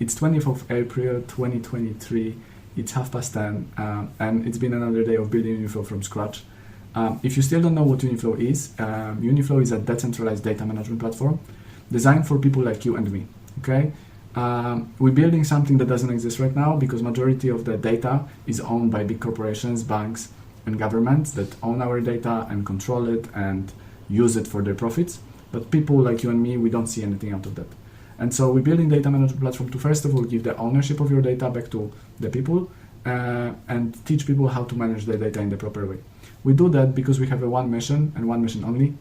it's 20th of April 2023. It's 10:30, and it's been another day of building Uniflow from scratch. If you still don't know what Uniflow is a decentralized data management platform designed for people like you and me. Okay, we're building something that doesn't exist right now because majority of the data is owned by big corporations, banks, and governments that own our data and control it and use it for their profits. But people like you and me, we don't see anything out of that. And so we're building data management platform to first of all give the ownership of your data back to the people and teach people how to manage their data in the proper way. We do that because we have one mission and one mission only,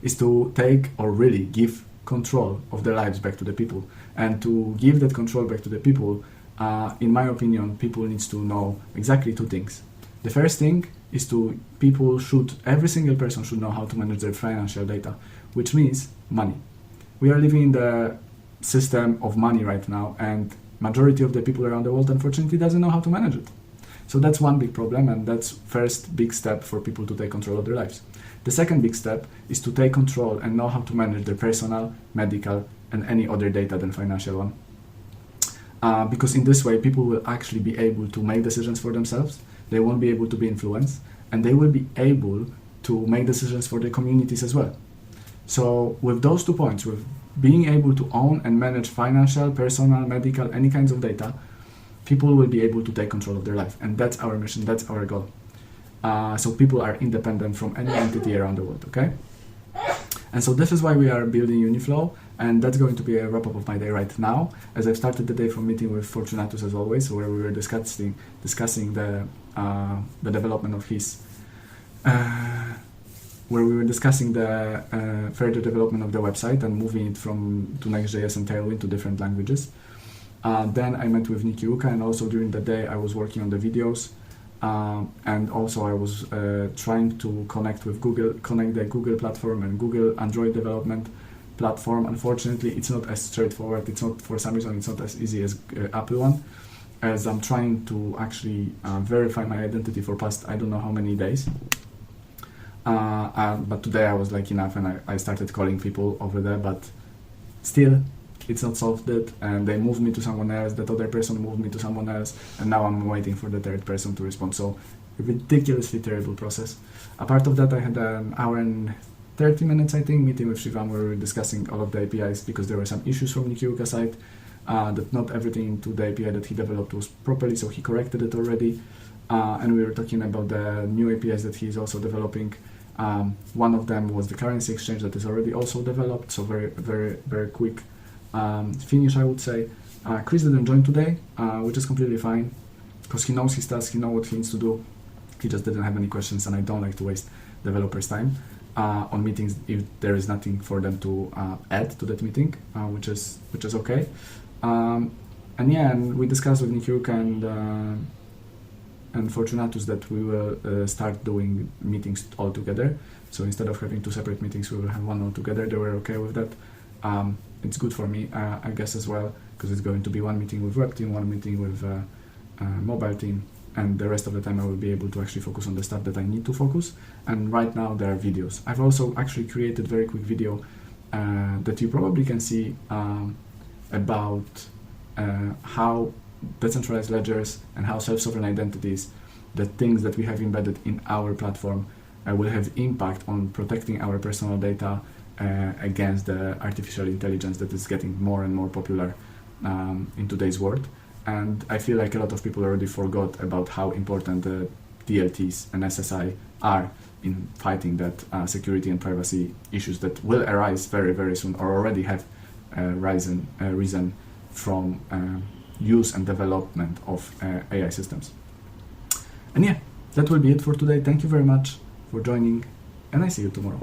is to take or really give control of their lives back to the people. And to give that control back to the people, in my opinion, people needs to know exactly two things. The first thing is every single person should know how to manage their financial data, which means money. We are living in the system of money right now, and majority of the people around the world unfortunately doesn't know how to manage it. So that's one big problem, and that's first big step for people to take control of their lives. The second big step is to take control and know how to manage their personal, medical, and any other data than financial one. Because in this way, people will actually be able to make decisions for themselves. They won't be able to be influenced, and they will be able to make decisions for their communities as well. So with those 2 points, with being able to own and manage financial, personal, medical, any kinds of data, people will be able to take control of their life. And that's our mission, that's our goal. So people are independent from any entity around the world, okay? And so this is why we are building Uniflow, and that's going to be a wrap-up of my day right now, as I've started the day from meeting with Fortunatus as always, where we were discussing the development of his where we were discussing the further development of the website and moving it to Next.js and Tailwind to different languages. Then I met with Nikiuka, and also during the day I was working on the videos, and also I was trying to connect the Google platform and Google Android development platform. Unfortunately, it's not as straightforward. For some reason, it's not as easy as Apple one, as I'm trying to actually verify my identity for past I don't know how many days. But today I was like enough, and I started calling people over there, but still it's not solved it, and they moved me to someone else, that other person moved me to someone else, and now I'm waiting for the third person to respond. So a ridiculously terrible process. Apart of that, I had an hour and 30 minutes, I think, meeting with Shivam, where we were discussing all of the APIs, because there were some issues from Nikiuka's side, that not everything to the API that he developed was properly, so he corrected it already. And we were talking about the new APIs that he's also developing. One of them was the currency exchange that is already also developed, so very, very, very quick finish, I would say. Chris didn't join today, which is completely fine, because he knows his task, he knows what he needs to do. He just didn't have any questions, and I don't like to waste developers' time on meetings if there is nothing for them to add to that meeting, which is okay. And we discussed with Nikiuka and Fortunatus that we will start doing meetings all together. So instead of having two separate meetings, we will have one all together. They were okay with that. It's good for me, I guess, as well, because it's going to be one meeting with web team, one meeting with mobile team, and the rest of the time I will be able to actually focus on the stuff that I need to focus. And right now there are videos. I've also actually created a very quick video that you probably can see about how decentralized ledgers and how self-sovereign identities, the things that we have embedded in our platform, will have impact on protecting our personal data against the artificial intelligence that is getting more and more popular in today's world. And I feel like a lot of people already forgot about how important the DLTs and SSI are in fighting that security and privacy issues that will arise very, very soon, or already have risen from use and development of AI systems. And yeah, that will be it for today. Thank you very much for joining, and I see you tomorrow.